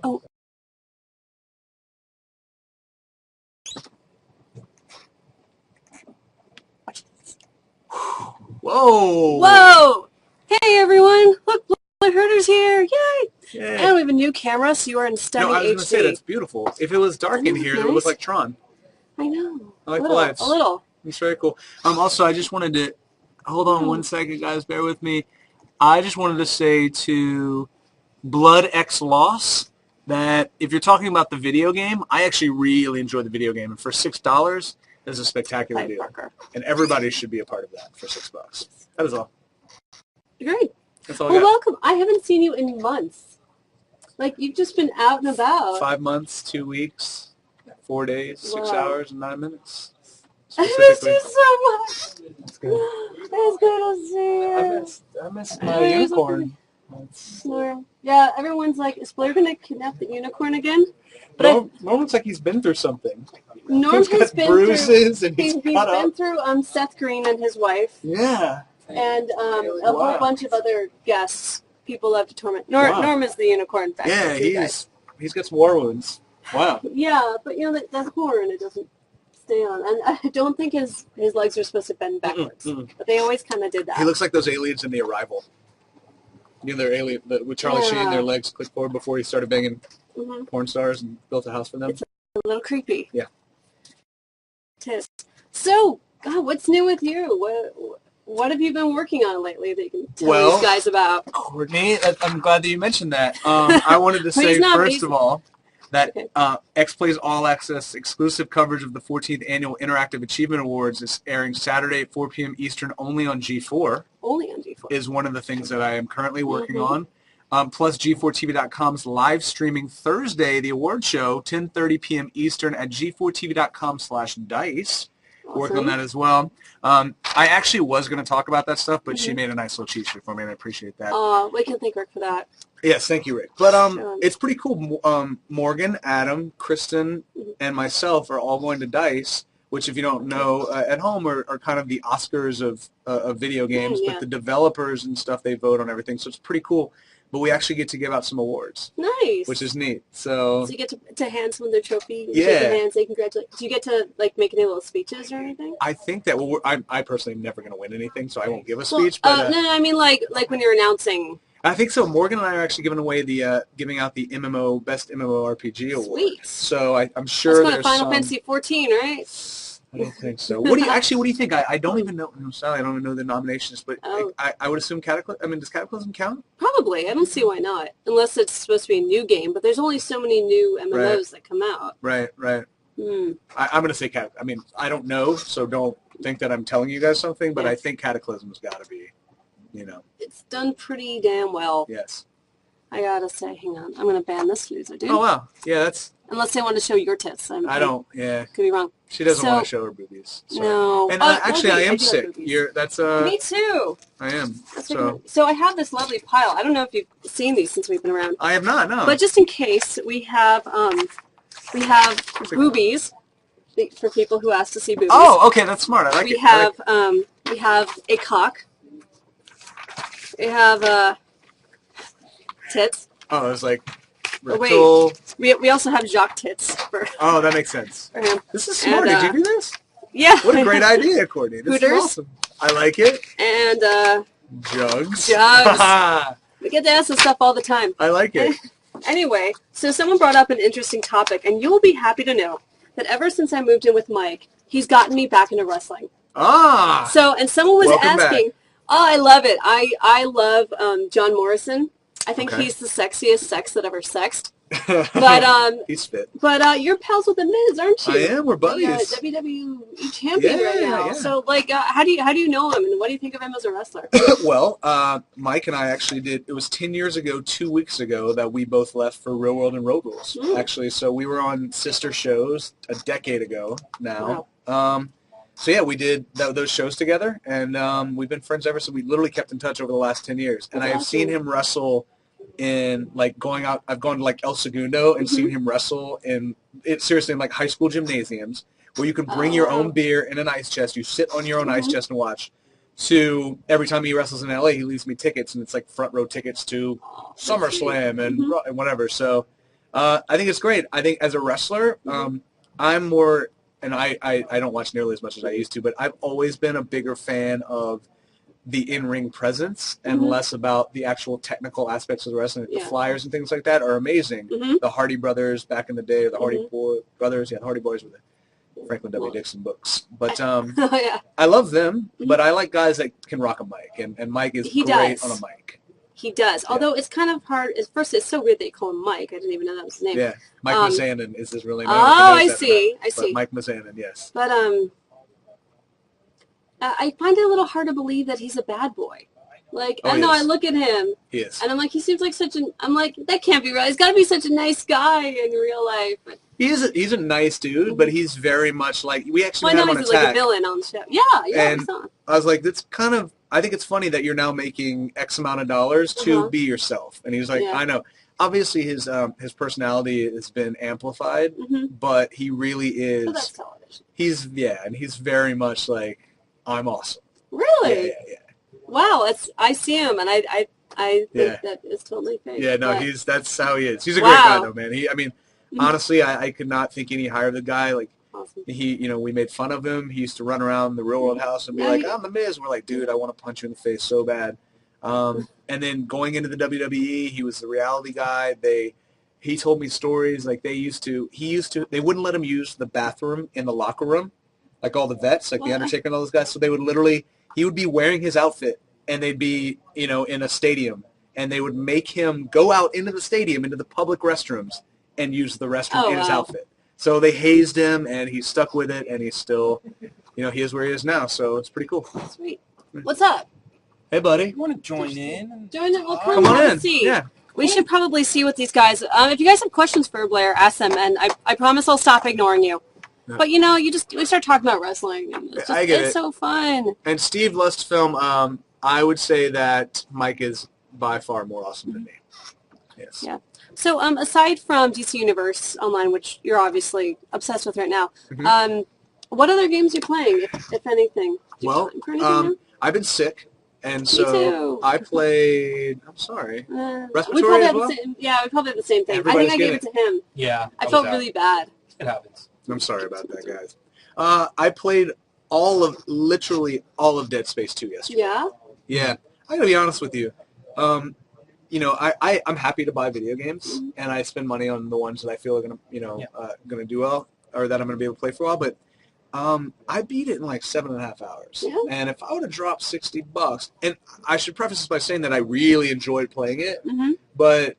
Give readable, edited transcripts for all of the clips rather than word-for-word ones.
Oh. Whoa! Whoa! Hey everyone! Look, Blair Herter's here! Yay! Yay. And we have a new camera, so you are in stunning HD. No, I was going to say, that's beautiful. If it was dark in here, it would look like Tron. I know. I like the lights. A little. It's very cool. Also, I just wanted to, hold on 1 second, guys, bear with me. I just wanted to say to Blood X Loss that if you're talking about the video game, I actually really enjoy the video game. And for $6, that's a spectacular deal. And everybody should be a part of that for $6. That is all. Great. That's all I got. Well, welcome. I haven't seen you in months. Like, you've just been out and about. 5 months, 2 weeks, 4 days, 6 hours, and 9 minutes. I missed you so much. That's good. It's good to see you. I missed my unicorn. Yeah, everyone's like, is Blair going to kidnap the unicorn again? But Norm looks like he's been through something. Norm has been bruises and he's been through Seth Green and his wife. Yeah. And a whole bunch of other guests. People love to torment. Norm is the unicorn factor. Yeah, he's got some war wounds. Wow. Yeah, but you know that horn, it doesn't stay on. And I don't think his legs are supposed to bend backwards. But they always kind of did that. He looks like those aliens in The Arrival. You know, they're alien with Charlie Sheen. Their legs clicked forward before he started banging porn stars and built a house for them. It's a little creepy. Yeah. So, God, what's new with you? What have you been working on lately that you can tell these guys about? Courtney, I'm glad that you mentioned that. I wanted to say, first of all, that X Plays All Access exclusive coverage of the 14th Annual Interactive Achievement Awards is airing Saturday at 4 p.m. Eastern only on G4. Only on G4. Is one of the things that I am currently working on. Plus G4TV.com's live streaming Thursday, the award show, 10:30 p.m. Eastern at G4TV.com/dice. Work on that as well. I actually was going to talk about that stuff, but she made a nice little cheat sheet for me, and I appreciate that. We can thank Rick for that. Yes, thank you, Rick. But it's pretty cool. Morgan, Adam, Kristen, and myself are all going to DICE, which, if you don't know, at home are kind of the Oscars of video games, but the developers and stuff, they vote on everything, so it's pretty cool. But we actually get to give out some awards. Nice. Which is neat. So you get to hand someone their trophy, shake their hands, say congratulations. Do you get to make any little speeches or anything? I think that I personally am never going to win anything, so I won't give a speech. But, no, I mean like when you're announcing. I think so. Morgan and I are actually giving out the MMO Best MMORPG Award. Sweet. So I'm sure there's Final Fantasy 14, right? I don't think so. What do you think? I don't even know. I'm sorry, I don't even know the nominations, but I would assume Cataclysm. I mean, does Cataclysm count? Probably. I don't see why not, unless it's supposed to be a new game. But there's only so many new MMOs that come out. Right. I'm going to say Cataclysm. I mean, I don't know, so don't think that I'm telling you guys something, but I think Cataclysm's got to be, It's done pretty damn well. Yes. I gotta say, hang on. I'm going to ban this loser, dude. Oh, wow. Yeah, that's... Unless they want to show your tits. I don't, yeah. Could be wrong. She doesn't want to show her boobies. Sorry. No. And actually, I am sick. Me too. I am. So I have this lovely pile. I don't know if you've seen these since we've been around. I have not, no. But just in case, we have boobies for people who ask to see boobies. Oh, okay, that's smart. I like it. We have a cock. We have tits. Oh, it's like rectal. Wait, we also have Jacques tits. Oh, that makes sense. For him. This is smart. Did you do this? Yeah. What a great idea, Courtney. This is awesome. I like it. And jugs. We get to ask this stuff all the time. I like it. Anyway, so someone brought up an interesting topic, and you'll be happy to know that ever since I moved in with Mike, he's gotten me back into wrestling. And someone was asking. Oh, I love it. I love John Morrison. I think he's the sexiest sex that ever sexed. But he's fit. But you're pals with the Miz, aren't you? I am. We're buddies. The WWE champion right now. Yeah. So how do you know him, and what do you think of him as a wrestler? Well, Mike and I actually did. It was 10 years ago, 2 weeks ago, that we both left for Real World and Road Rules. Actually, so we were on sister shows a decade ago now. Wow. So yeah, we did those shows together, and we've been friends ever since. We literally kept in touch over the last 10 years, and I have seen him wrestle in going out. I've gone to El Segundo and seen him wrestle seriously in high school gymnasiums where you can bring your own beer in an ice chest. You sit on your own ice chest and watch. to every time he wrestles in LA, he leaves me tickets, and it's like front row tickets to SummerSlam and whatever. So I think it's great. I think as a wrestler, I'm more, and I don't watch nearly as much as I used to, but I've always been a bigger fan of the in-ring presence and less about the actual technical aspects of the wrestling. The flyers and things like that are amazing. The Hardy Brothers back in the day, or the Hardy Brothers, the Hardy Boys were the Franklin W. Dixon books. But I love them, but I like guys that can rock a mic, and Mike is great on a mic. He does. Although it's kind of hard. At first, it's so weird they call him Mike. I didn't even know that was his name. Yeah, Mike Mazanin is his real name. Oh, I see. I see. Mike Mazanin, yes. But I find it a little hard to believe that he's a bad boy. Like, I don't know, I look at him, and I'm like, he seems like I'm like, that can't be real. He's got to be such a nice guy in real life. But he's a nice dude, but he's very much like, we actually had him on he's Attack. Like a villain on the show. Yeah. I was like, that's kind of, I think it's funny that you're now making X amount of dollars to be yourself. And he's like, I know. Obviously, his personality has been amplified, but he really is. So that's television. And he's very much like, I'm awesome. Really? Yeah. Wow, I see him, and I think that is totally fake. Yeah, no, that's how he is. He's a great guy, though, man. Honestly, I could not think any higher of the guy. Like, we made fun of him. He used to run around the Real World house and be like, I'm the Miz. And we're like, dude, I want to punch you in the face so bad. And then going into the WWE, he was the reality guy. He told me stories like they wouldn't let him use the bathroom in the locker room, like all the vets, like the Undertaker and all those guys. So they would he would be wearing his outfit, and they'd be, in a stadium, and they would make him go out into the stadium, into the public restrooms, and use the restroom in his outfit. So they hazed him, and he's stuck with it, and he's still, he is where he is now. So it's pretty cool. Sweet. What's up? Hey, buddy. You want to join in? Join in? Well, come on in. See. Yeah. We should probably see what these guys. If you guys have questions for Blair, ask them, and I promise I'll stop ignoring you. But we start talking about wrestling. And it's so fun. And Steve Lustfilm, I would say that Mike is by far more awesome than me. Yes. Yeah. So aside from DC Universe Online, which you're obviously obsessed with right now, what other games are you playing, if anything? I've been sick. And Me so too. I played. I'm sorry. Respiratory we probably as have well? the same. Yeah, we probably have the same thing. Everybody's I think I gave it to him. Yeah. I felt really bad. It happens. I'm sorry about that, guys. I played literally all of Dead Space 2 yesterday. Yeah? Yeah. I gotta be honest with you. I'm happy to buy video games, and I spend money on the ones that I feel are gonna do well, or that I'm gonna be able to play for a while. But I beat it in like 7.5 hours. Yeah. And if I would have dropped $60, and I should preface this by saying that I really enjoyed playing it, but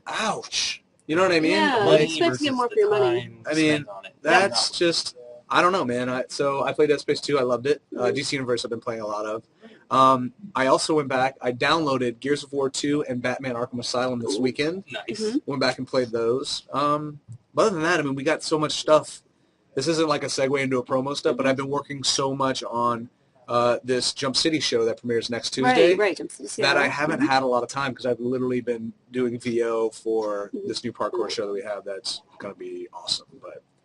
ouch. You know what I mean? Yeah, like, you expect to get more for your money. I mean, that's just, I don't know, man. So I played Dead Space 2. I loved it. DC Universe I've been playing a lot of. I also went back. I downloaded Gears of War 2 and Batman Arkham Asylum this weekend. Nice. Went back and played those. But other than that, I mean, we got so much stuff. This isn't like a segue into a promo stuff, but I've been working so much on this Jump City show that premieres next Tuesday that I haven't had a lot of time because I've literally been doing VO for this new parkour show that we have that's going to be awesome.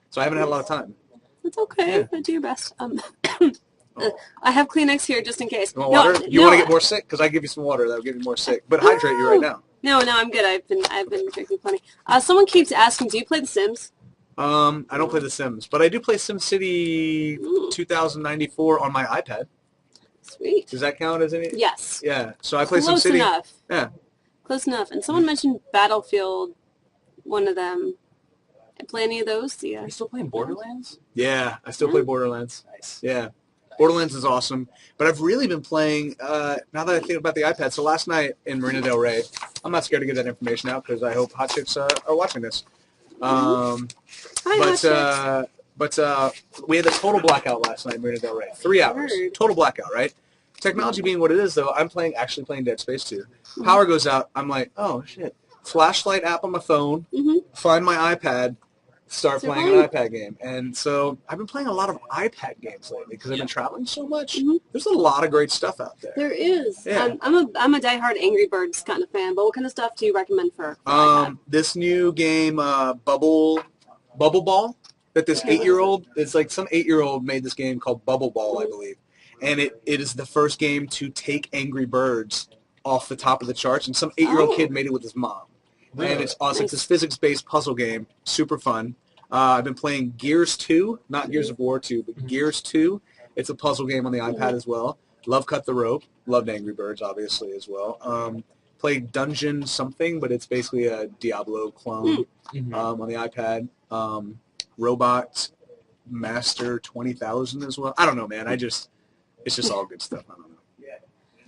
So I haven't had a lot of time. That's okay. Yeah. Do your best. I have Kleenex here just in case. You want water? You want to get more sick? Because I give you some water. That'll give you more sick. But hydrate you right now. No, I'm good. I've been drinking plenty. Someone keeps asking, do you play The Sims? I don't play The Sims, but I do play SimCity 2094 on my iPad. Sweet. Does that count as any? Yes. Yeah. So I play Close SimCity. enough. Yeah. Close enough. And someone mentioned Battlefield, one of them. I play any of those? Yeah. Are you still playing Borderlands? Yeah, I still play Borderlands. Nice. Yeah. Borderlands is awesome. But I've really been playing, now that I think about the iPad, so last night in Marina Del Rey, I'm not scared to get that information out because I hope hot chicks are watching this. Hi, but we had a total blackout last night in Marina Del Rey. 3 hours. Total blackout, right? Technology being what it is, though, I'm actually playing Dead Space 2. Power goes out. I'm like, oh, shit. Flashlight app on my phone, find my iPad, start playing an iPad game. And so I've been playing a lot of iPad games lately because I've been traveling so much. There's a lot of great stuff out there. There is. Yeah. I'm a diehard Angry Birds kind of fan, but what kind of stuff do you recommend for iPad? This new game, Bubble Ball, that this 8-year-old, it's like some 8-year-old made this game called Bubble Ball, I believe. and it is the first game to take Angry Birds off the top of the charts, and some 8-year-old kid made it with his mom. Really? And it's awesome. Nice. It's this physics-based puzzle game, super fun. I've been playing Gears 2, not Gears of War 2, but Gears 2. It's a puzzle game on the iPad as well. Love Cut the Rope. Loved Angry Birds, obviously, as well. Played Dungeon something, but it's basically a Diablo clone on the iPad. Robot Master 20,000 as well. I don't know, man. It's just all good stuff. I don't know.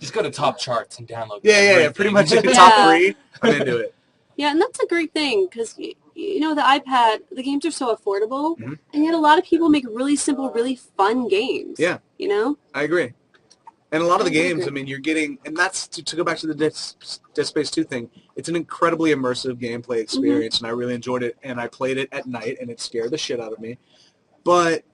Just go to top charts and download. Yeah. Pretty much top 3. I'm into it. Yeah, and that's a great thing because, the iPad, the games are so affordable, and yet a lot of people make really simple, really fun games. Yeah. I agree. And a lot of the games, I mean, you're getting, and that's, to go back to the Dead Space 2 thing, it's an incredibly immersive gameplay experience, and I really enjoyed it, and I played it at night, and it scared the shit out of me. But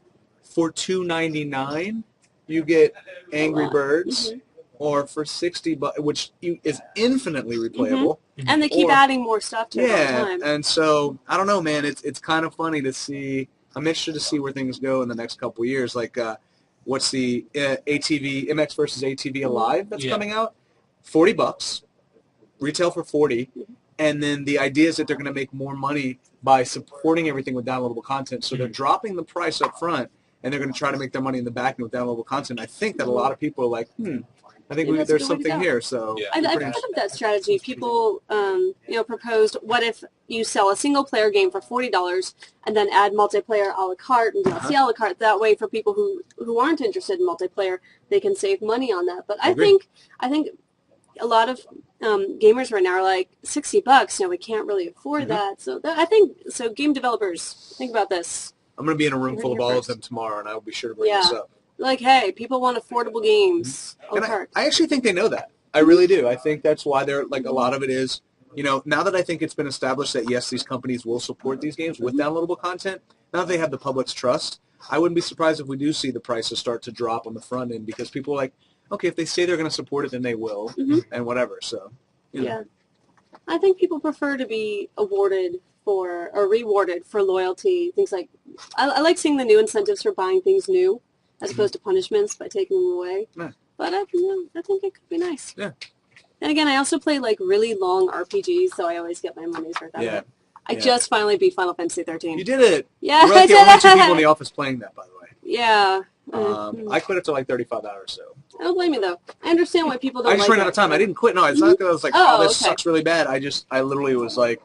for $2.99, you get Angry Birds, or for $60, which is infinitely replayable. And they keep adding more stuff to it all the time. And so, I don't know, man, it's kind of funny to see, I'm interested to see where things go in the next couple of years, like, what's the ATV, MX versus ATV Alive that's coming out? $40, retail for $40, and then the idea is that they're going to make more money by supporting everything with downloadable content, so they're dropping the price up front, and they're going to try to make their money in the back end with downloadable content. I think that a lot of people are like, I think there's something here. So I've heard of that strategy. People, proposed, what if you sell a single-player game for $40 and then add multiplayer a la carte and DLC a la carte? That way, for people who aren't interested in multiplayer, they can save money on that. But I think a lot of gamers right now are like, $60. We can't really afford that. So game developers, think about this. I'm going to be in a room full of all of them tomorrow, and I will be sure to bring this up. Like, hey, people want affordable games. And I actually think they know that. I really do. I think that's why they're, like, a lot of it is, now that I think it's been established that, yes, these companies will support these games with downloadable content, now that they have the public's trust, I wouldn't be surprised if we do see the prices start to drop on the front end because people are like, okay, if they say they're going to support it, then they will, and whatever. So, Yeah. I think people prefer to be rewarded for loyalty, things like, I like seeing the new incentives for buying things new, as opposed to punishments by taking them away. Yeah. But I think it could be nice. Yeah. And again, I also play like really long RPGs, so I always get my money's worth out of it. I just finally beat Final Fantasy 13. You did it. Yeah, We're like the only 2 people in the office playing that, by the way. Yeah. I quit after like 35 hours, so. I don't blame you though. I understand why people don't. I just ran out of time. I didn't quit. No, it's not because I was like, this sucks really bad. I literally was like,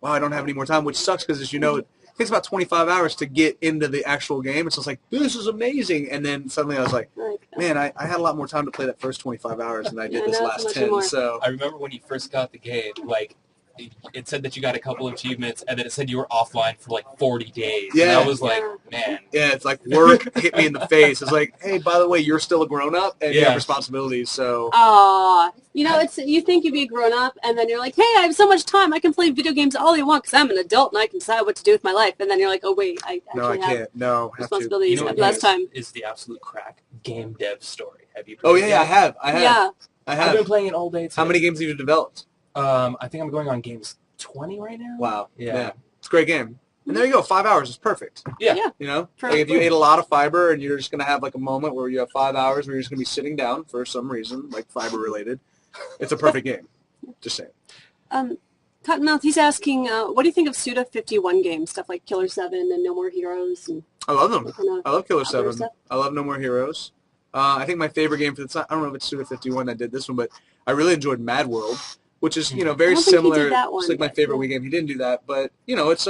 wow, I don't have any more time, which sucks because, as you know, it takes about 25 hours to get into the actual game. It's just like, this is amazing. And then suddenly I was like, man, I had a lot more time to play that first 25 hours than I did this last 10. So I remember when you first got the game, like, it said that you got a couple of achievements, and then it said you were offline for like 40 days. Yeah. And I was like, man. Yeah, it's like work hit me in the face. It's like, hey, by the way, you're still a grown-up, and you have responsibilities, so. You think you'd be a grown-up, and then you're like, hey, I have so much time. I can play video games all I want because I'm an adult, and I can decide what to do with my life. And then you're like, oh, wait, I actually have responsibilities. I have less time. Is the absolute crack game dev story. Have you played it? I have. Yeah. I've been playing it all day today. How many games have you developed? I think I'm going on games 20 right now. Wow. Yeah. It's a great game. And there you go. 5 hours is perfect. Yeah. Like if you ate a lot of fiber and you're just going to have like a moment where you have 5 hours where you're just going to be sitting down for some reason, like fiber related, it's a perfect game. Just saying. Cottonmouth, he's asking, what do you think of Suda 51 games, stuff like Killer 7 and No More Heroes? And I love them. I love Killer 7. I love No More Heroes. I think my favorite game for the time, I don't know if it's Suda 51 that did this one, but I really enjoyed Mad World, which is, very similar. It's like my favorite Wii game. He didn't do that, but, it's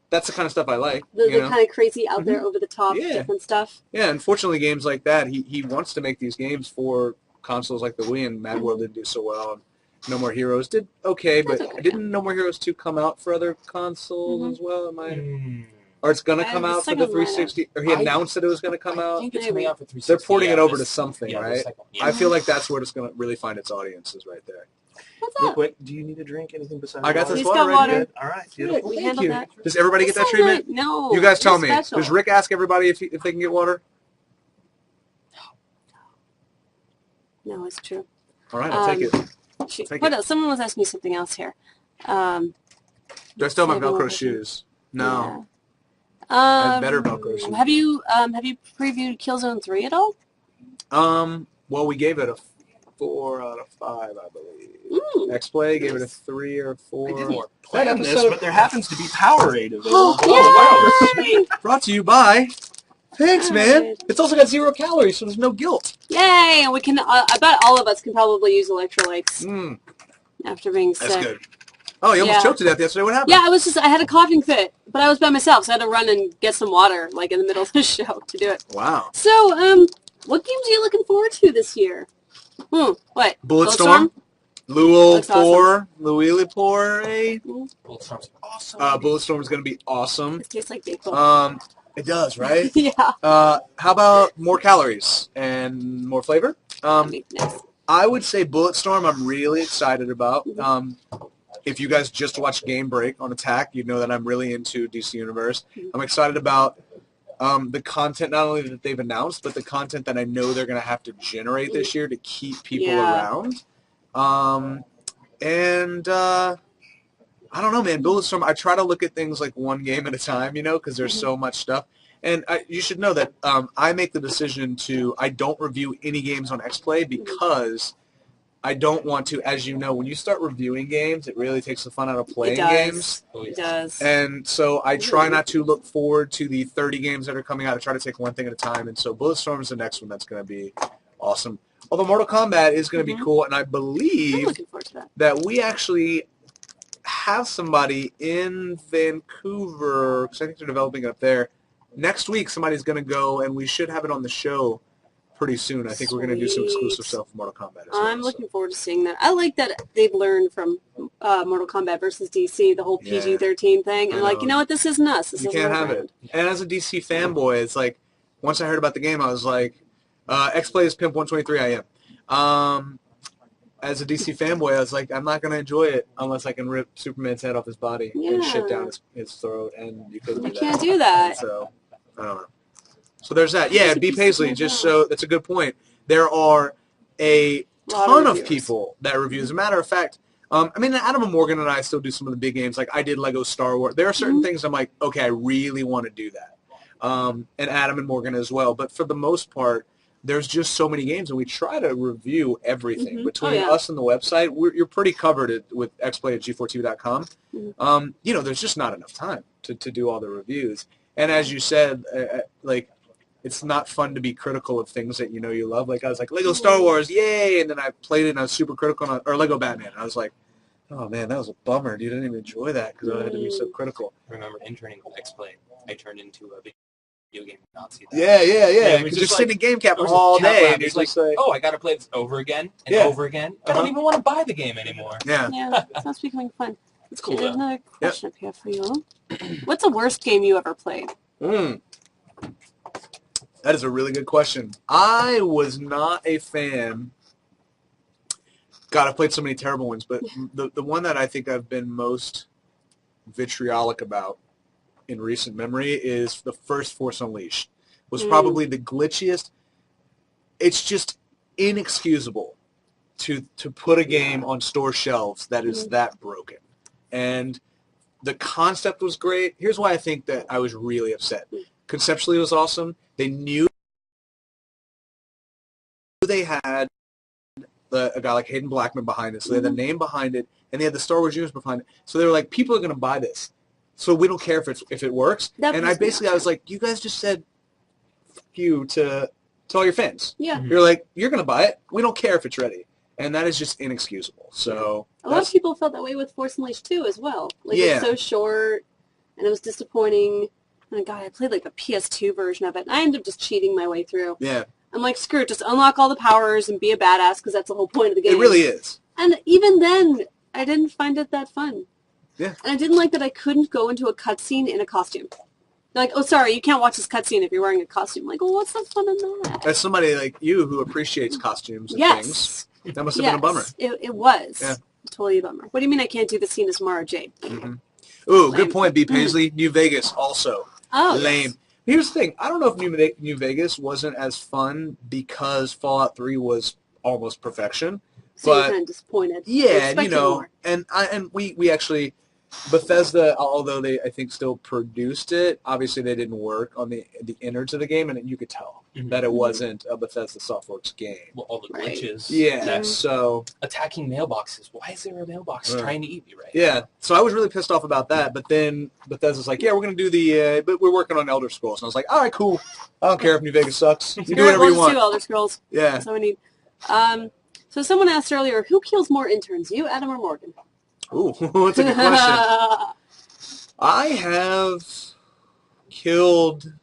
that's the kind of stuff I like. The kind of crazy out there, over the top, different stuff. Yeah, unfortunately, games like that, he wants to make these games for consoles like the Wii, and Mad World didn't do so well. And No More Heroes did okay, but didn't No More Heroes 2 come out for other consoles as well? Or it's going to come out for the 360, or he announced that it was going to come out? I think it's coming out for 360. They're porting it over to something, right? I feel like that's where it's going to really find its audiences right there. What's Real quick, do you need a drink? Anything besides I got water? this He's water got right water. here. All right, beautiful. We Thank handled you. that. Does everybody get that treatment? No. You guys tell me. Special. Does Rick ask everybody if they can get water? No, it's true. All right, I'll take it. What else? Someone was asking me something else here. Do I still have my Velcro shoes? No. I have better Velcro shoes. Have you previewed Killzone 3 at all? Well, we gave it a 4 out of 5, I believe. X-Play gave it a 3 or 4. I didn't plan this, but there happens to be Powerade available. Yay! Brought to you by... Thanks, man. Right. It's also got 0 calories, so there's no guilt. Yay! And we can. I bet all of us can probably use electrolytes after being sick. That's good. Oh, you almost choked to death yesterday. What happened? Yeah, I had a coughing fit, but I was by myself, so I had to run and get some water, like in the middle of the show, to do it. Wow. So, what games are you looking forward to this year? What? Bulletstorm? Luilpor. Awesome. Luilpor. Bulletstorm's awesome. Bulletstorm is going to be awesome. It tastes like baseball. It does, right? Yeah. How about more calories and more flavor? Nice. I would say Bulletstorm I'm really excited about. If you guys just watched Game Break on Attack, you'd know that I'm really into DC Universe. I'm excited about the content not only that they've announced, but the content that I know they're going to have to generate this year to keep people around. I don't know, man. Bulletstorm, I try to look at things like one game at a time, you know, because there's so much stuff. And you should know that I make the decision I don't review any games on X-Play because I don't want to, as you know, when you start reviewing games, it really takes the fun out of playing games. It does. And so I try not to look forward to the 30 games that are coming out. I try to take one thing at a time. And so Bulletstorm is the next one that's going to be awesome. Although Mortal Kombat is going to be cool, and I believe I'm looking forward to that we actually have somebody in Vancouver, because I think they're developing it up there. Next week, somebody's going to go, and we should have it on the show pretty soon. I think we're going to do some exclusive stuff for Mortal Kombat as well. I'm looking forward to seeing that. I like that they've learned from Mortal Kombat versus DC, the whole PG-13 thing. And like, you know what? This isn't us. This you can't have it. And as a DC fanboy, it's like, once I heard about the game, I was like, X-Play is Pimp 123, I am. As a DC fanboy, I was like, I'm not going to enjoy it unless I can rip Superman's head off his body and shit down his throat, and you couldn't do that. You can't do that. So, I don't know. So there's that. Yeah, B. Paisley, just so, that's a good point. There are a ton of people that review. As a matter of fact, I mean, Adam and Morgan and I still do some of the big games. Like, I did Lego Star Wars. There are certain things I'm like, okay, I really want to do that. And Adam and Morgan as well. But for the most part, there's just so many games, and we try to review everything. Between us and the website, you're pretty covered with xplay at g4tv.com. You know, there's just not enough time to do all the reviews. And as you said, like, it's not fun to be critical of things that you know you love. Like, I was like, Lego Star Wars, yay! And then I played it, and I was super critical on, or Lego Batman. I was like, oh, man, that was a bummer. You didn't even enjoy that because I had to be so critical. I remember interning with X-Play. I turned into a video game Nazi. Yeah. Because you're sitting in game cap all day, and you're just like, oh, I got to play this over again and over again. I don't even want to buy the game anymore. Yeah, sounds becoming fun. It's cool, There's another question up here for you. What's the worst game you ever played? That is a really good question. I was not a fan. God, I've played so many terrible ones, but the one that I think I've been most vitriolic about in recent memory is the first Force Unleashed. Was probably the glitchiest. It's just inexcusable to put a game on store shelves that is that broken. And the concept was great. Here's why I think that I was really upset. Conceptually, it was awesome. They knew they had a guy like Hayden Blackman behind it, so they had the name behind it, and they had the Star Wars universe behind it. So they were like, people are going to buy this, so we don't care if it works. And I was like, you guys just said fuck you to all your fans. Yeah. You're like, you're going to buy it. We don't care if it's ready. And that is just inexcusable. So a lot of people felt that way with Force Unleashed too, as well. Like, it's so short, and it was disappointing. And God, I played like the PS2 version of it, and I ended up just cheating my way through. Yeah. I'm like, screw it, just unlock all the powers and be a badass, because that's the whole point of the game. It really is. And even then, I didn't find it that fun. Yeah. And I didn't like that I couldn't go into a cutscene in a costume. They're like, oh, sorry, you can't watch this cutscene if you're wearing a costume. I'm like, well, what's the fun in that? As somebody like you who appreciates costumes and things, that must have been a bummer. It was. Yeah. Totally a bummer. What do you mean I can't do the scene as Mara Jade? Ooh, lame. Good point, B. Paisley. New Vegas also. Oh, lame. Yes. Here's the thing. I don't know if New Vegas wasn't as fun because Fallout 3 was almost perfection. So but you're kind of disappointed. Yeah, you know, more. and we actually, Bethesda, although they I think still produced it, obviously they didn't work on the innards of the game, and you could tell that it wasn't a Bethesda Softworks game. Well, all the glitches. Yeah, so attacking mailboxes. Why is there a mailbox trying to eat me? Right? Yeah, so I was really pissed off about that. But then Bethesda's like, "Yeah, we're gonna do the, but we're working on Elder Scrolls," and I was like, "All right, cool. I don't care if New Vegas sucks. You do whatever you want." We'll just do Elder Scrolls. Yeah. That's all we need. So someone asked earlier, who kills more interns, you, Adam, or Morgan? Ooh, that's a good question. I have killed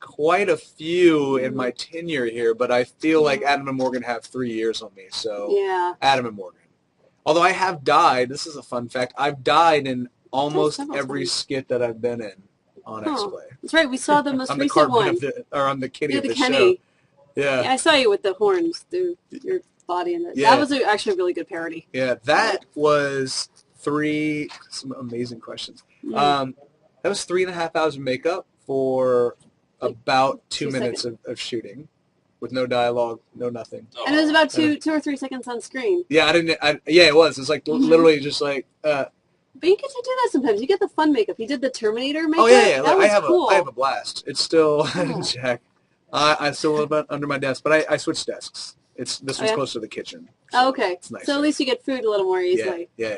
quite a few in my tenure here, but I feel like Adam and Morgan have 3 years on me, so Adam and Morgan. Although I have died, this is a fun fact, I've died in almost every skit that I've been in on X-Play. That's right, we saw the most recent one. I'm the kitty of the Kenny. show. Yeah, I saw you with the horns through your body, and that was actually a really good parody. Yeah, that was some amazing questions. That was 3.5 hours of makeup for about 2 minutes of shooting, with no dialogue, no nothing. And it was about 2 or 3 seconds on screen. Yeah, it was. It's like literally just like. But you get to do that sometimes. You get the fun makeup. You did the Terminator makeup. Oh yeah. That was cool. I have a blast. It's still Jack. I still live under my desk, but I switched desks. This one's closer to the kitchen. So okay. It's nice. So at least you get food a little more easily. Yeah.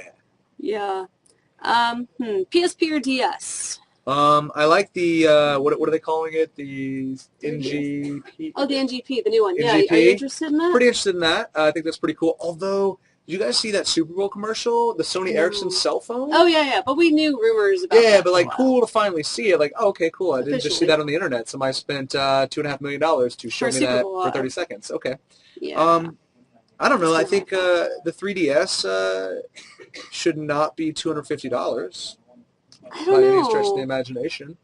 PSP or DS? I like the what are they calling it? The NGP. Oh, the NGP, the new one. NGP. Yeah, are you interested in that? Pretty interested in that. I think that's pretty cool. Although, did you guys see that Super Bowl commercial? The Sony Ericsson cell phone? Oh yeah. But we knew rumors about that. Yeah, but like cool to finally see it. Like, oh, okay, cool. I didn't just see that on the internet. Somebody spent $2.5 million to show me that for 30 seconds. Okay. Yeah. I don't know. I think the 3DS should not be $250. I don't know. By any stretch of the imagination.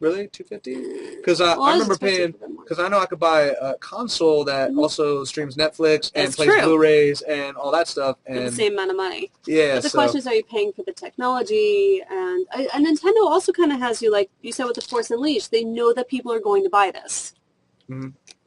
Really? $250? Because I remember paying, because I know I could buy a console that also streams Netflix and plays Blu-rays and all that stuff. And for the same amount of money. Yeah. But the question is, are you paying for the technology? And Nintendo also kind of has you, like you said with the Force Unleashed, they know that people are going to buy this.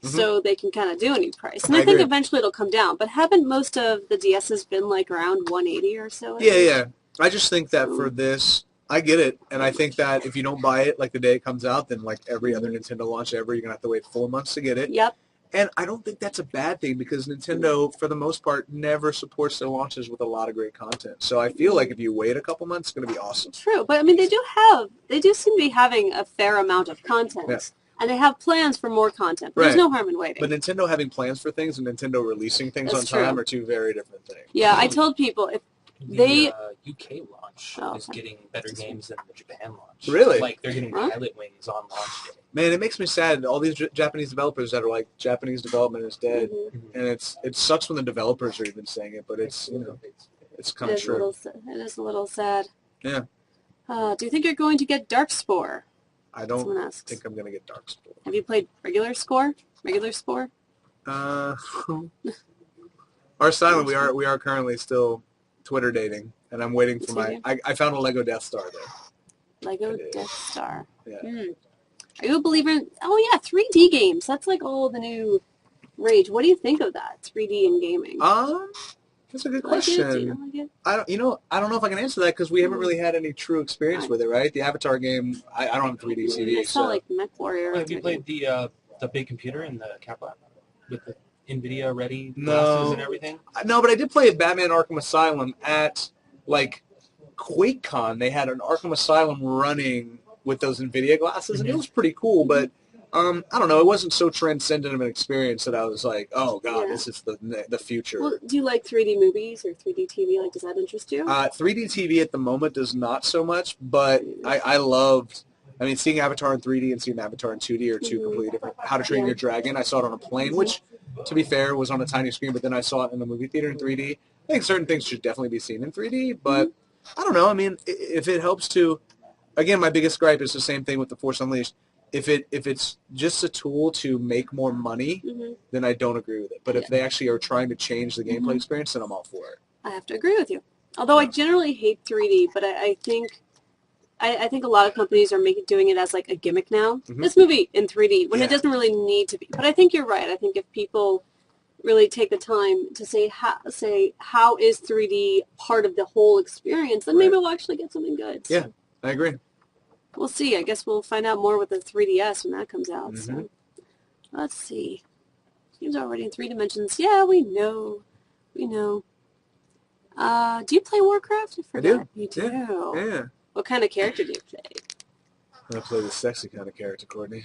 So they can kind of do any price. And I think eventually it'll come down. But haven't most of the DSs been like around 180 or so? Yeah. I just think that for this, I get it. And I think that if you don't buy it like the day it comes out, then like every other Nintendo launch ever, you're going to have to wait 4 months to get it. Yep. And I don't think that's a bad thing because Nintendo, for the most part, never supports their launches with a lot of great content. So I feel like if you wait a couple months, it's going to be awesome. True. But I mean, they do seem to be having a fair amount of content. Yeah. And they have plans for more content. But there's no harm in waiting. But Nintendo having plans for things and Nintendo releasing things on time are two very different things. Yeah, I told people if they... UK launch is getting better games than the Japan launch. Really? Like, they're getting pilot wings on launch day. Man, it makes me sad. All these Japanese developers that are like, Japanese development is dead. And it sucks when the developers are even saying it, but it's, it's kind of true. It is a little sad. Yeah. Do you think you're going to get Darkspore? I don't think I'm going to get Darkspore. Have you played Regular Spore? Our silent, we are currently still Twitter dating, and I'm waiting for I found a Lego Death Star though. Lego Death Star. Yeah. Are you a believer in? Oh yeah, 3D games. That's like all the new rage. What do you think of that 3D in gaming? That's a good question. Do you like it? I don't know if I can answer that because we haven't really had any true experience with it, right? The Avatar game, I don't have 3D TV. I saw like Mech Warrior. Have you played the big computer in the Cap Lab with the NVIDIA ready glasses and everything? No, but I did play Batman Arkham Asylum at like QuakeCon. They had an Arkham Asylum running with those NVIDIA glasses, and it was pretty cool, but I don't know. It wasn't so transcendent of an experience that I was like, oh, God, this is the future. Well, do you like 3D movies or 3D TV? Like, does that interest you? 3D TV at the moment does not so much, but I loved, seeing Avatar in 3D and seeing Avatar in 2D are two completely different. How to Train Your Dragon, I saw it on a plane, which, to be fair, was on a tiny screen, but then I saw it in the movie theater in 3D. I think certain things should definitely be seen in 3D, but I don't know. If it helps to, again, my biggest gripe is the same thing with The Force Unleashed. If it's just a tool to make more money, then I don't agree with it. But if they actually are trying to change the gameplay experience, then I'm all for it. I have to agree with you. Although I generally hate 3D, but I think a lot of companies are doing it as like a gimmick now. This movie in 3D when it doesn't really need to be. But I think you're right. I think if people really take the time to say how is 3D part of the whole experience, then maybe we'll actually get something good. So. Yeah, I agree. We'll see. I guess we'll find out more with the 3DS when that comes out. So let's see. Game's already in 3 dimensions. Yeah, we know. We know. Do you play Warcraft? I do. You do? Yeah. What kind of character do you play? I play the sexy kind of character, Courtney.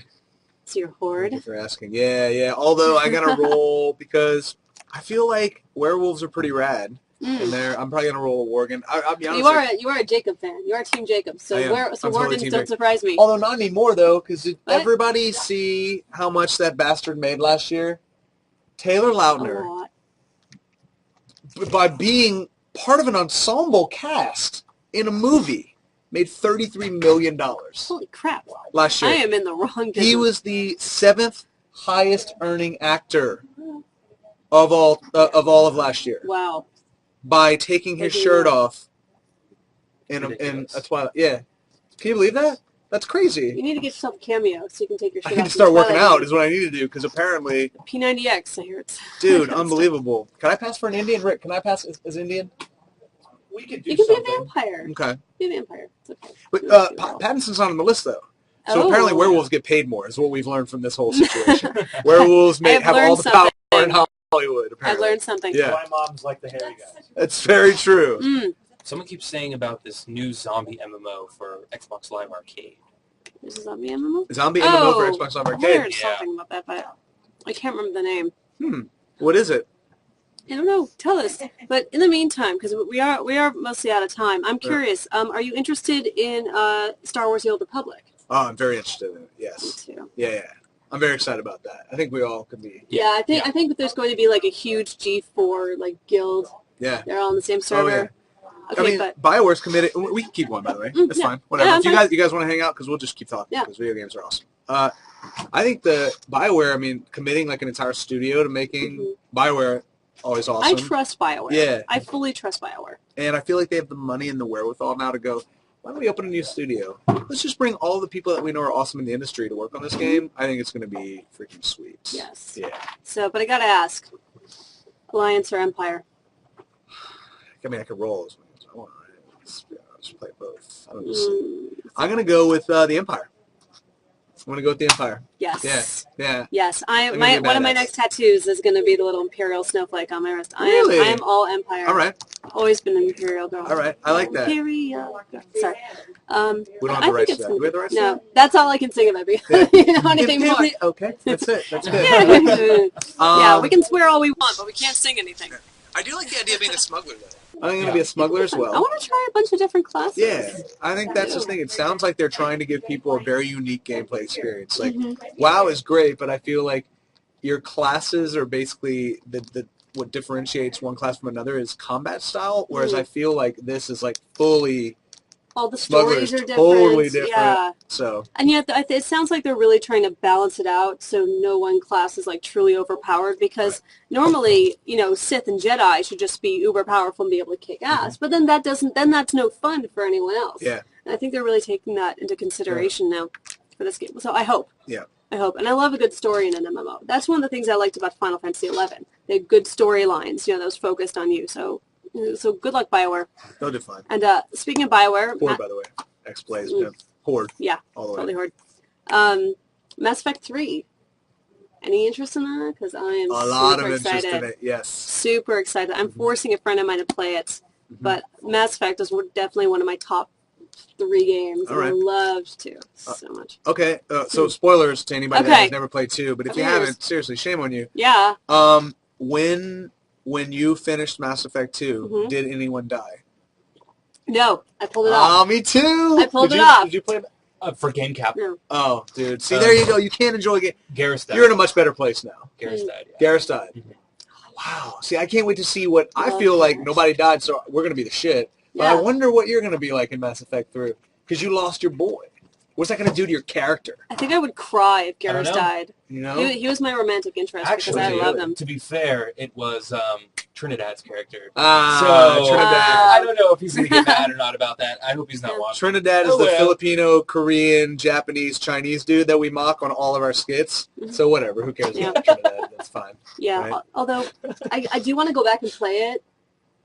It's your horde? Thank you for asking. Yeah. Although I got to roll because I feel like werewolves are pretty rad. And I'm probably going to roll a Worgen. I'll be honest. You are a Jacob fan. You are Team Jacob. So Worgens totally don't surprise me. Although not anymore, though, because did everybody see how much that bastard made last year? Taylor Lautner, by being part of an ensemble cast in a movie, made $33 million. Holy crap. Last year. I am in the wrong business. He was the 7th highest earning actor of all of last year. Wow. By taking his shirt off in a Twilight. Yeah. Can you believe that? That's crazy. You need to get yourself a cameo so you can take your shirt off. I need to start working out is what I need to do because apparently... P90X, I hear it's... Dude, unbelievable. Can I pass for an Indian? Rick, can I pass as Indian? We could do You can something. be a vampire. Okay. Be a vampire. It's okay. But Pattinson's not on the list, though. So apparently werewolves get paid more is what we've learned from this whole situation. Werewolves have all the power in Hollywood, apparently. I've learned something. Yeah. My mom's like the hairy guy. That's very true. Someone keeps saying about this new zombie MMO for Xbox Live Arcade. Is it zombie MMO? Zombie MMO for Xbox Live Arcade. I heard something about that, but I can't remember the name. What is it? I don't know. Tell us. But in the meantime, because we are mostly out of time, I'm curious. Are you interested in Star Wars: The Old Republic? Oh, I'm very interested in it. Yes. Me too. Yeah. I'm very excited about that. I think we all could be. Yeah, I think that there's going to be like a huge G4 guild. Yeah. They're all on the same server. Oh, yeah. Okay, I mean, BioWare's committed. We can keep going, by the way. That's fine. Whatever. Yeah, if you guys want to hang out, because we'll just keep talking. Because video games are awesome. I think the BioWare. Committing like an entire studio to making BioWare always awesome. I trust BioWare. Yeah. I fully trust BioWare. And I feel like they have the money and the wherewithal now to go. Why don't we open a new studio? Let's just bring all the people that we know are awesome in the industry to work on this game. I think it's going to be freaking sweet. Yes. Yeah. So, but I gotta ask, Alliance or Empire? I mean, I could roll as many as I want. Just play both. I'm going to go with the Empire. I'm going to go with the Empire. Yes. Yeah. Yes. One of my next tattoos is going to be the little Imperial snowflake on my wrist. Really? I am all Empire. All right. Always been an Imperial girl. All right. I like that. Imperial. Sorry. We don't have the rights to that. Do we have the rights to that? No. That's all I can sing of every. You know anything more? Okay. That's it. That's good. Yeah, we can swear all we want, but we can't sing anything. I do like the idea of being a smuggler, though. I'm going to be a smuggler as well. I want to try a bunch of different classes. Yeah, I think that's the thing. It sounds like they're trying to give people a very unique gameplay experience. Like, WoW is great, but I feel like your classes are basically what differentiates one class from another is combat style, whereas I feel like this is like fully... All the stories are different. Totally different. Yeah. So. And yet, it sounds like they're really trying to balance it out so no one class is like truly overpowered. Because normally, Sith and Jedi should just be uber powerful and be able to kick ass. But then that's no fun for anyone else. Yeah. And I think they're really taking that into consideration now for this game. So I hope. Yeah. I hope. And I love a good story in an MMO. That's one of the things I liked about Final Fantasy XI. They had good storylines, that was focused on you. So good luck, BioWare. They'll do fine. And speaking of BioWare... Horde, by the way. X-Plays. Horde. Yeah, all the totally way. Horde. Mass Effect 3. Any interest in that? Because I am a lot of excited. interest in it, yes. Super excited. I'm forcing a friend of mine to play it. But Mass Effect is definitely one of my top 3 games. All right. I loved to so much. Okay, so spoilers to anybody that has never played 2. But if you haven't, seriously, shame on you. Yeah. When you finished Mass Effect 2, did anyone die? No, I pulled it off. Oh, me too. I pulled it off. Did you play for game cap? No. Oh, dude. See, there you go. You can't enjoy a game. Garrus died. You're in a much better place now. Garrus died. Yeah. Garrus died. Wow. See, I can't wait to see what I feel like. Nobody died, so we're going to be the shit. But I wonder what you're going to be like in Mass Effect 3. Because you lost your boy. What's that going to do to your character? I think I would cry if Garrus died. You know? He was my romantic interest because I love him. To be fair, it was Trinidad's character. So Trinidad. I don't know if he's going to get mad or not about that. I hope he's not watching. Trinidad is the Filipino, Korean, Japanese, Chinese dude that we mock on all of our skits. So whatever, who cares about Trinidad? That's fine. Yeah, right? Although I do want to go back and play it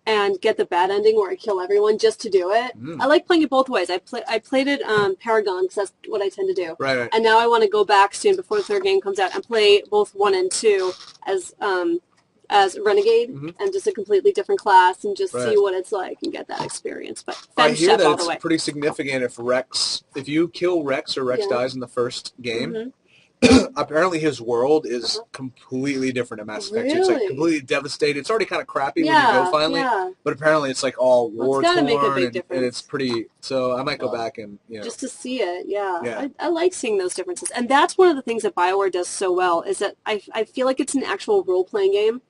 and get the bad ending where I kill everyone just to do it. I like playing it both ways. I played it Paragon because that's what I tend to do. Right. And now I want to go back soon before the third game comes out and play both 1 and 2 as Renegade and just a completely different class and just see what it's like and get that experience. But I hear that it's pretty significant if you kill Rex or Rex dies in the first game. Apparently his world is completely different in Mass Effect 2. It's like completely devastated. It's already kind of crappy when you go finally, but apparently it's like all war-torn and it's pretty, so I might go back and, just to see it, I like seeing those differences. And that's one of the things that BioWare does so well is that I feel like it's an actual role-playing game.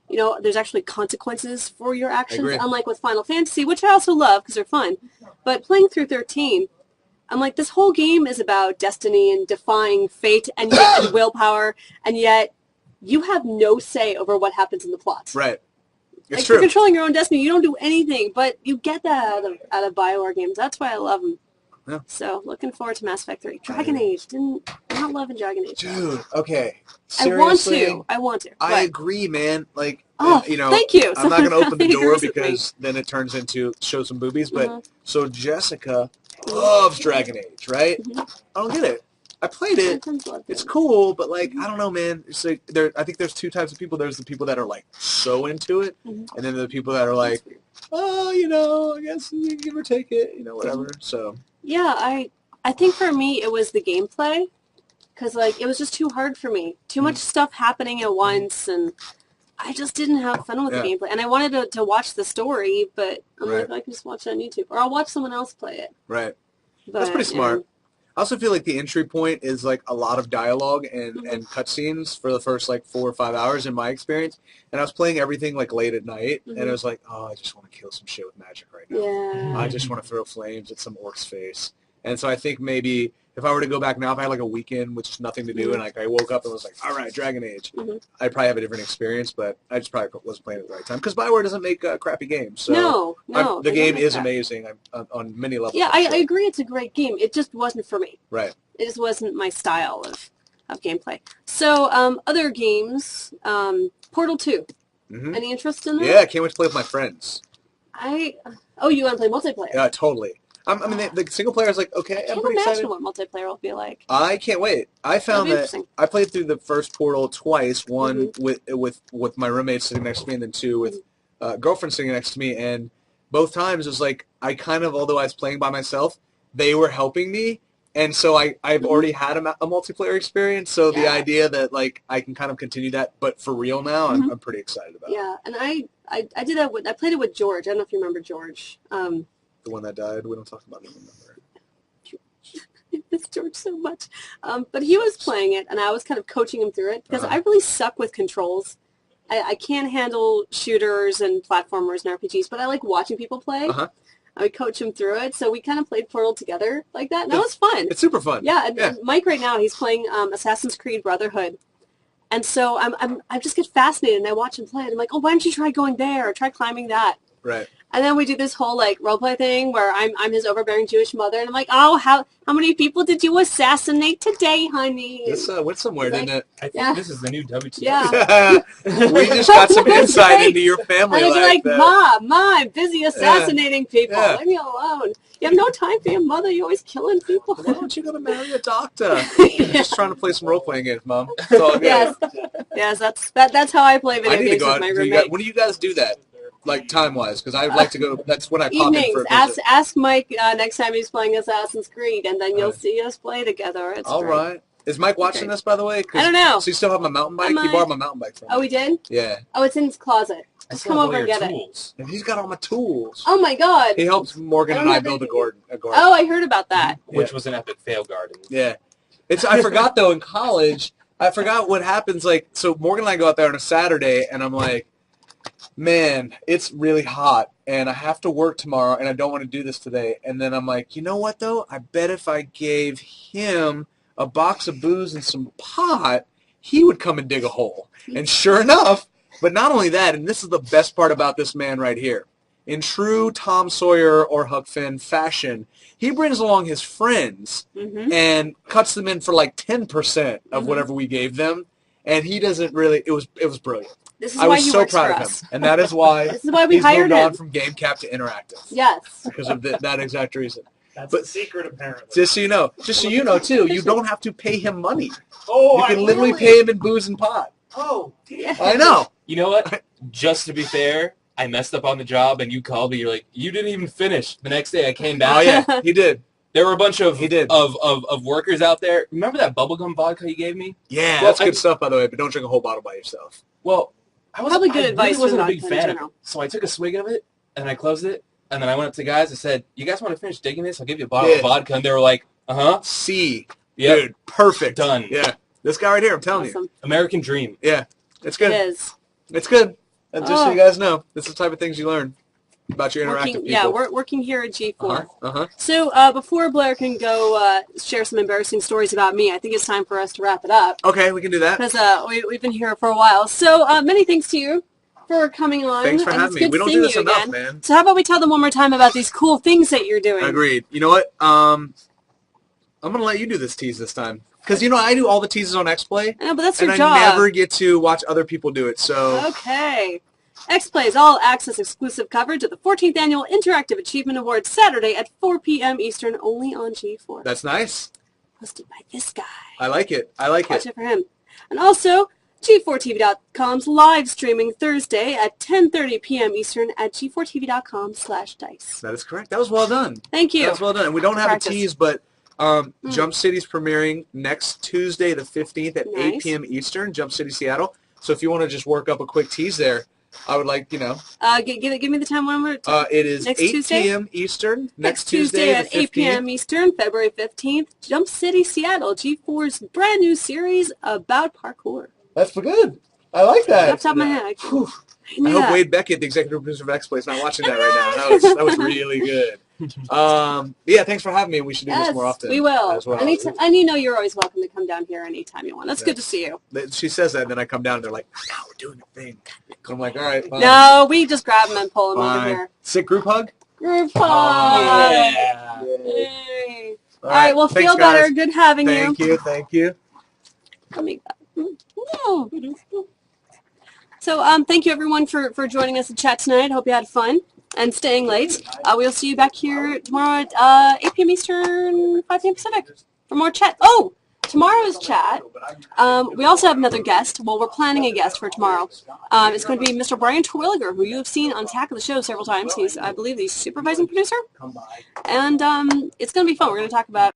There's actually consequences for your actions, unlike with Final Fantasy, which I also love because they're fun. But playing through 13, I'm like, this whole game is about destiny and defying fate and willpower, and yet you have no say over what happens in the plot. Right. It's like, true. You're controlling your own destiny. You don't do anything, but you get that out of BioWare games. That's why I love them. Yeah. So, looking forward to Mass Effect 3. Dragon Age. Not loving Dragon Age. Dude, okay. Seriously? I want to. I agree, man. Like, thank you. I'm not going to open the door because then it turns into show some boobies. But, so Jessica loves Dragon Age, right? I don't get it. I played it. It's cool, but like I don't know, man. It's like I think there's two types of people. There's the people that are like so into it, and then the people that are like, oh, I guess you give or take it, whatever. So yeah, I think for me it was the gameplay, because like it was just too hard for me. Too much stuff happening at once, and I just didn't have fun with the gameplay. And I wanted to watch the story, but I'm like, I can just watch it on YouTube, or I'll watch someone else play it. Right. But, that's pretty smart. I also feel like the entry point is like a lot of dialogue and cutscenes for the first like 4 or 5 hours in my experience. And I was playing everything like late at night, and I was like, I just want to kill some shit with magic right now. Yeah. I just want to throw flames at some orc's face. And so I think maybe if I were to go back now, if I had like a weekend with just nothing to do, and like I woke up and was like, all right, Dragon Age, I'd probably have a different experience, but I just probably wasn't playing at the right time. Because BioWare doesn't make crappy games. So no. The game is amazing on many levels. Yeah, I agree it's a great game. It just wasn't for me. Right. It just wasn't my style of gameplay. So, other games, Portal 2. Any interest in that? Yeah, I can't wait to play with my friends. You want to play multiplayer? Yeah, totally. I mean, the single player is like, okay, I'm pretty excited. I can't imagine what multiplayer will be like. I can't wait. I found that I played through the first Portal twice, one with my roommate sitting next to me, and then two with girlfriend sitting next to me, and both times it was like, although I was playing by myself, they were helping me, and so I've already had a multiplayer experience, so the idea that like I can kind of continue that, but for real now, I'm pretty excited about it. Yeah, and I did that I played it with George. I don't know if you remember George. The one that died. We don't talk about him. I miss George so much. But he was playing it, and I was kind of coaching him through it, because I really suck with controls. I can't handle shooters and platformers and RPGs, but I like watching people play. I would coach him through it, so we kind of played Portal together like that, and that was fun. It's super fun. Yeah, and Mike right now, he's playing Assassin's Creed Brotherhood. And so I just get fascinated, and I watch him play it. I'm like, why don't you try going there, or try climbing that? Right. And then we do this whole like roleplay thing where I'm his overbearing Jewish mother, and I'm like, how many people did you assassinate today, honey? This went somewhere, didn't it? I think this is the new WTF. Yeah. We just got some insight into your family. And I'd be like, Mom, I'm busy assassinating people. Leave me alone. You have no time for your mother. You're always killing people. Why don't you go to marry a doctor? Just trying to play some role-playing games, Mom. That's all good. Yes, that's how I play video games with my roommate. When do you guys do that? Like time-wise, because I'd like to go. That's when I pop in for a visit. Ask Mike next time he's playing Assassin's Creed, and then you'll see us play together. It's all great. Right. Is Mike watching this, by the way? I don't know. So you still have my mountain bike? He borrowed my mountain bike from me. Oh, he did? Yeah. Oh, it's in his closet. Let's come over and get tools. And he's got all my tools. Oh my God. He helps Morgan and I build a garden. Oh, I heard about that. Which was an epic fail garden. Yeah. I forgot though in college. I forgot what happens. So Morgan and I go out there on a Saturday, and I'm like, man, it's really hot. and I have to work tomorrow, and I don't want to do this today. And then I'm like, you know what, though? I bet if I gave him a box of booze and some pot, he would come and dig a hole. And sure enough, but not only that, and this is the best part about this man right here, in true Tom Sawyer or Huck Finn fashion, he brings along his friends and cuts them in for like 10% of whatever we gave them, and he doesn't really, it was brilliant. This is I why was he so works proud for of him, us. and that is why This is why we he's hired moved on him. from Game Cap to Interactive. Yes. Because of that exact reason. That's the secret, apparently. Just so you know, too, you don't have to pay him money. Oh, You can literally pay him in booze and pot. Oh, yeah. I know. You know what? Just to be fair, I messed up on the job, and you called me. You're like, you didn't even finish. The next day, I came back. Oh yeah, he did. There were a bunch of workers out there. Remember that bubblegum vodka you gave me? Yeah, that's good stuff, by the way. But don't drink a whole bottle by yourself. Well, I really wasn't a big for fan of it. So I took a swig of it, and I closed it, and then I went up to the guys and said, you guys want to finish digging this? I'll give you a bottle of vodka. And they were like, uh-huh. C. Yep. Dude, perfect. Done. Yeah. This guy right here, I'm telling you. American dream. Yeah. It's good. It is. It's good. And just so you guys know, this is the type of things you learn about your interactive people. Yeah, we're working here at G4. Uh-huh. So before Blair can go share some embarrassing stories about me, I think it's time for us to wrap it up. Okay, we can do that. Because we've been here for a while. So many thanks to you for coming on. Thanks for having me. We don't do this enough, man. So how about we tell them one more time about these cool things that you're doing? Agreed. You know what? I'm going to let you do this tease this time. Because, I do all the teases on X-Play. I know, but that's your and job. I never get to watch other people do it, so... Okay. X-Play is all-access exclusive coverage of the 14th Annual Interactive Achievement Awards Saturday at 4 p.m. Eastern, only on G4. That's nice. Hosted by this guy. I like it. Watch it for him. And also, G4TV.com's live streaming Thursday at 10:30 p.m. Eastern at g4tv.com/dice. That is correct. That was well done. Thank you. That was well done. And we don't have a tease, but Jump City's premiering next Tuesday the 15th at 8 p.m. Eastern, Jump City, Seattle. So if you want to just work up a quick tease there, I would like, give me the time one more time. It is next 8 Tuesday? p.m. Eastern. Next Tuesday at 8 p.m. Eastern, February 15th, Jump City, Seattle, G4's brand new series about parkour. That's good. I like that. Off the top of my head. I hope Wade Beckett, the executive producer of X-Play, is not watching that right now. That was really good. Yeah, thanks for having me. We should do this more often. We will. As well. And you're always welcome to come down here anytime you want. That's good to see you. She says that, and then I come down, and they're like, no, we're doing the thing. And I'm like, all right, fine. No, we just grab them and pull them over here. Sick group hug? Group hug! Yeah. Yay. All right, well, thanks, feel better. guys. Good having you. Thank you. Let me So, thank you everyone for joining us at chat tonight. Hope you had fun and staying late. We'll see you back here tomorrow at 8 p.m. Eastern, 5 p.m. Pacific for more chat. Oh, tomorrow's chat. We also have another guest. Well, we're planning a guest for tomorrow. It's going to be Mr. Brian Terwilliger, who you have seen on Attack of the Show several times. He's, I believe, the supervising producer. And it's going to be fun. We're going to talk about